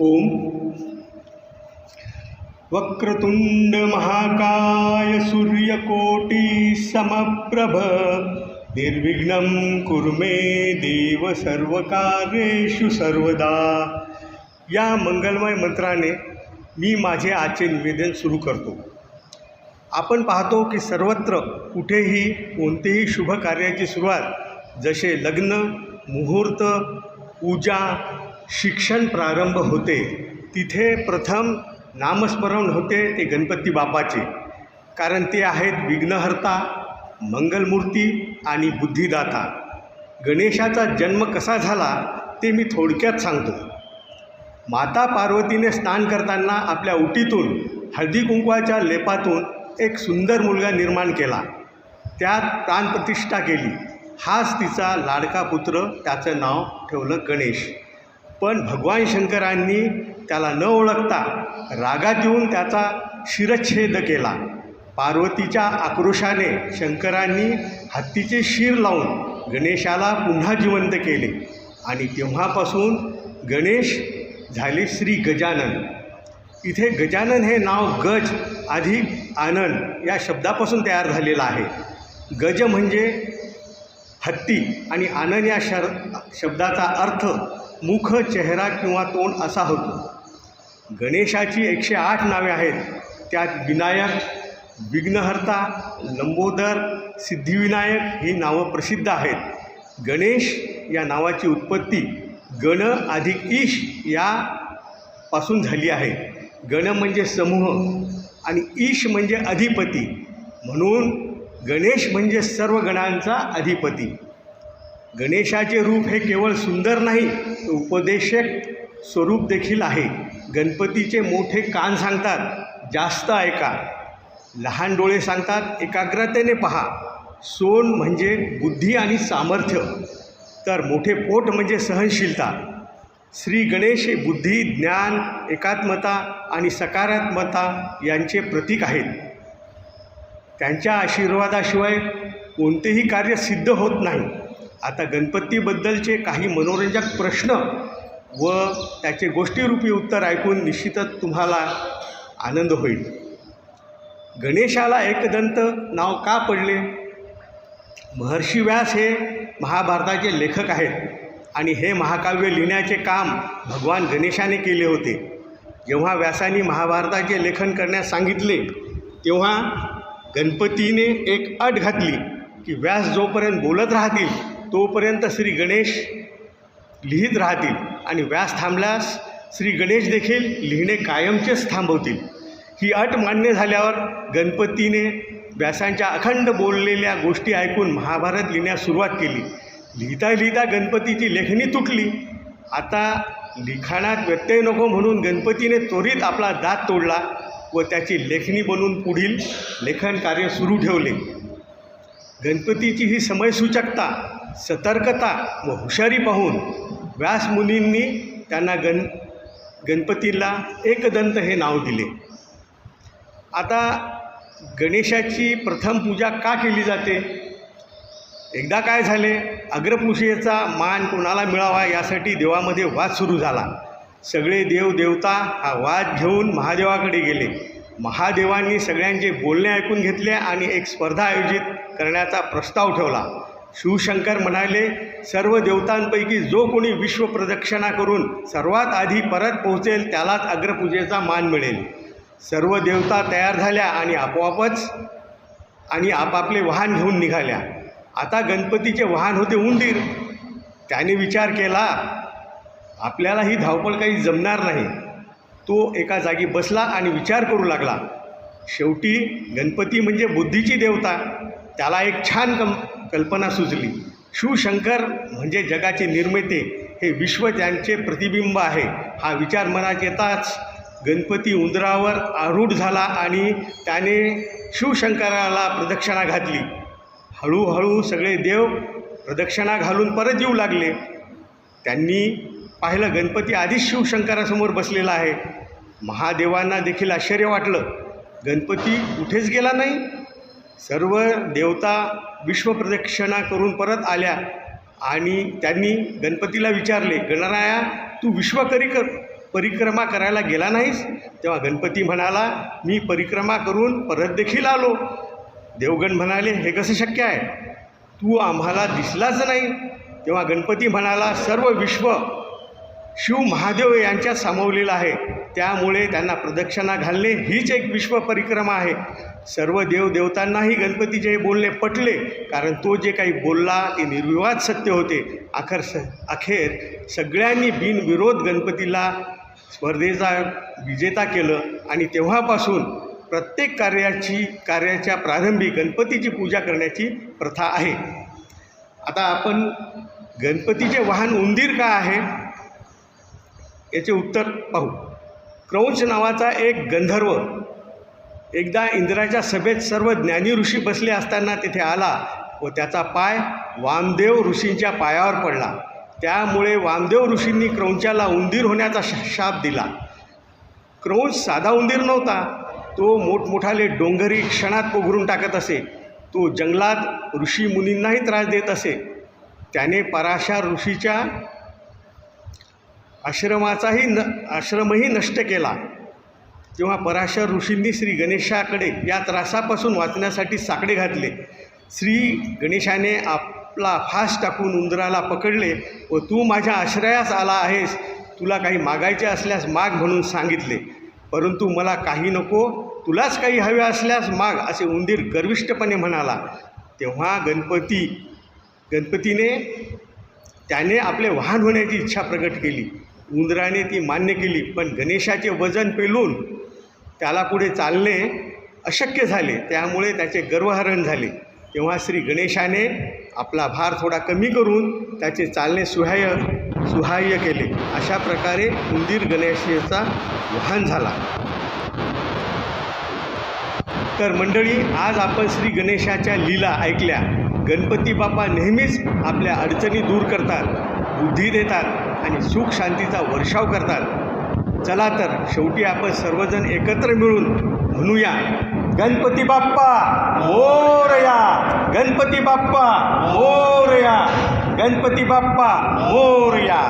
ओम. वक्रतुंड महाकाय सूर्यकोटी समप्रभ निर्विघ्नं कुरु मे देव सर्वकार्येषु सर्वदा. या मंगलमय मंत्राने मी माझे आजचे निवेदन सुरू करतो. आपण पाहतो की सर्वत्र कुठेही कोणतेही शुभ कार्याची सुरुवात जसे लग्न, मुहूर्त, पूजा, शिक्षण प्रारंभ होते तिथे प्रथम नामस्मरण होते ते गणपती बाप्पाचे. कारण ते आहेत विघ्नहर्ता, मंगलमूर्ती आणि बुद्धिदाता. गणेशाचा जन्म कसा झाला ते मी थोडक्यात सांगतो. माता पार्वतीने स्नान करताना आपल्या उटीतून हळदी कुंकवाच्या लेपातून एक सुंदर मुलगा निर्माण केला. त्यात प्राणप्रतिष्ठा केली. हाच तिचा लाडका पुत्र, त्याचं नाव ठेवलं गणेश. पण भगवान शंकरांनी त्याला न ओळखता रागात येऊन त्याचा शिरच्छेद केला. पार्वतीच्या आक्रोशाने शंकरांनी हत्तीचे शिर लावून गणेशाला पुन्हा जिवंत केले आणि तेव्हापासून गणेश झाले श्री गजानन. इथे गजानन हे नाव गज अधिक आनन या शब्दापासून तयार झालेलं आहे. गज म्हणजे हत्ती आणि आनन या शब्दाचा अर्थ मुख, चेहरा किंवा तोंड असा होतो. गणेशाची 108 नावे आहेत. त्यात विनायक, विघ्नहर्ता, लंबोदर, सिद्धिविनायक ही नावं प्रसिद्ध आहेत. गणेश या नावाची उत्पत्ती गण अधिक ईश यापासून झाली आहे. गण म्हणजे समूह आणि ईश म्हणजे अधिपती, म्हणून गणेश म्हणजे सर्व गणांचा अधिपती. गणेशाचे रूप हे केवळ सुंदर नाही, तर उपदेशक स्वरूप देखील आहे. गणपतीचे मोठे कान सांगतात जास्त ऐका, लहान डोळे सांगतात एकाग्रतेने पहा. सोन म्हणजे बुद्धी आणि सामर्थ्य, तर मोठे पोट म्हणजे सहनशीलता. श्री गणेश हे बुद्धी, ज्ञान, एकात्मता आणि सकारात्मकता यांचे प्रतीक आहेत. त्यांच्या आशीर्वादाशिवाय कोणतेही कार्य सिद्ध होत नाही. आता गणपतीबद्दलचे काही मनोरंजक प्रश्न व त्याचे गोष्टीरूपी उत्तर ऐकून निश्चितच तुम्हाला आनंद होईल. गणेशाला एकदंत नाव का पडले? महर्षी व्यास हे महाभारताचे लेखक आहेत आणि हे महाकाव्य लिहिण्याचे काम भगवान गणेशाने केले होते. जेव्हा व्यासांनी महाभारताचे लेखन करण्यास सांगितले तेव्हा गणपतीने एक अट घातली की व्यास जोपर्यंत बोलत राहतील तोपर्यंत श्री गणेश लिहित राहतील आणि व्यास थांबल्यास श्री गणेश देखील लिहिणे कायमचेच थांबवतील. ही अट मान्य झाल्यावर गणपतीने व्यासांच्या अखंड बोललेल्या गोष्टी ऐकून महाभारत लिहिण्यास सुरुवात केली. लिहिता लिहिता गणपतीची लेखणी तुटली. आता लिखाणात व्यत्यय नको म्हणून गणपतीने त्वरित आपला दात तोडला व त्याची लेखणी बनवून पुढील लेखन कार्य सुरू ठेवले. गणपतीची ही समयसूचकता, सतर्कता व हुशारी पाहून व्यासमुनींनी त्यांना गणपतीला एकदंत हे नाव दिले. आता गणेशाची प्रथम पूजा का केली जाते? एकदा काय झाले, अग्रपूजेचा मान कोणाला मिळावा यासाठी देवामध्ये वाद सुरू झाला. सगळे देवदेवता हा वाद घेऊन महादेवाकडे गेले. महादेवांनी सगळ्यांचे बोलणे ऐकून घेतले आणि एक स्पर्धा आयोजित करण्याचा प्रस्ताव ठेवला. शिवशंकर म्हणाले, सर्व देवतांपैकी जो कोणी विश्वप्रदक्षिणा करून सर्वात आधी परत पोहोचेल त्यालाच अग्रपूजेचा मान मिळेल. सर्व देवता तयार झाल्या आणि आपापले वाहन घेऊन निघाल्या. आता गणपतीचे वाहन होते उंदीर. त्याने विचार केला, आपल्याला ही धावपळ काही जमणार नाही. तो एका जागी बसला आणि विचार करू लागला. शेवटी गणपती म्हणजे बुद्धीची देवता. त्याला एक छान कल्पना सुचली. शिवशंकर म्हणजे जगाचे निर्माते, हे विश्व त्यांचे प्रतिबिंब आहे. हा विचार मनात येताच गणपती उंदरावर आरूढ झाला आणि त्याने शिवशंकराला प्रदक्षिणा घातली. हळूहळू सगळे देव प्रदक्षिणा घालून परत येऊ लागले. त्यांनी पाहिलं गणपती आधीच शिवशंकरासमोर बसलेला आहे. महादेवांना देखील आश्चर्य वाटलं. गणपती कुठेच गेला नाही. सर्व देवता विश्वप्रदक्षिणा करून परत आल्या आणि त्यांनी गणपतीला विचारले, गणराया तू परिक्रमा करायला गेला नाहीस? तेव्हा गणपती म्हणाला, मी परिक्रमा करून परत देखील आलो. देवगण म्हणाले, हे कसं शक्य आहे? तू आम्हाला दिसलाच नाही. तेव्हा गणपती म्हणाला, सर्व विश्व शिव महादेव यांच्यात सामावलेलं आहे, त्यामुळे त्यांना प्रदक्षिणा घालणे हीच एक विश्व परिक्रमा आहे. सर्व देवदेवतांनाही गणपतीचे हे बोलणे पटले, कारण तो जे काही बोलला ते निर्विवाद सत्य होते. अखेर सगळ्यांनी बिनविरोध गणपतीला स्पर्धेचा विजेता केलं आणि तेव्हापासून प्रत्येक कार्याच्या प्रारंभी गणपतीची पूजा करण्याची प्रथा आहे. आता आपण गणपतीचे वाहन उंदीर का आहे याचे उत्तर पाहू. क्रौंच नावाचा एक गंधर्व एकदा इंद्राच्या सभेत सर्व ज्ञानी ऋषी बसले असताना तिथे आला व त्याचा पाय वामदेव ऋषींच्या पायावर पडला. त्यामुळे वामदेव ऋषींनी क्रौंचाला उंदीर होण्याचा शाप दिला. क्रौंच साधा उंदीर नव्हता, तो मोठमोठाले डोंगरी क्षणात पोखरून टाकत असे. तो जंगलात ऋषी मुनींनाही त्रास देत असे. त्याने पराशर ऋषीच्या आश्रमही नष्ट केला. तेव्हा पराशर ऋषींनी श्री गणेशाकडे या त्रासापासून वाचण्यासाठी साकडे घातले. श्री गणेशाने आपला फास टाकून उंदराला पकडले व तू माझ्या आश्रयास आला आहेस, तुला काही मागायचे असल्यास माग म्हणून सांगितले. परंतु मला काही नको, तुलाच काही हवे असल्यास माग, असे उंदीर गर्विष्ठपणे म्हणाला. तेव्हा गणपतीने त्याने आपले वाहन होण्याची इच्छा प्रकट केली. उंदराने ती मान्य केली, पण गणेशाचे वजन पेलून त्याला पुढे चालणे अशक्य झाले. त्यामुळे त्याचे गर्वहरण झाले. तेव्हा श्री गणेशाने आपला भार थोडा कमी करून त्याचे चालणे सुहाय्य केले. अशा प्रकारे उंदीर गणेशाचा वाहन झाला. तर मंडळी, आज आपण श्री गणेशाच्या लीला ऐकल्या. गणपती बाप्पा नेहमीच आपल्या अडचणी दूर करतात, बुद्धी देतात आणि सुख शांतीचा वर्षाव करतात. चला तर शेवटी आपण सर्वजण एकत्र मिळून म्हणूया, गणपती बाप्पा मोरया, गणपती बाप्पा मोरया, गणपती बाप्पा मोरया.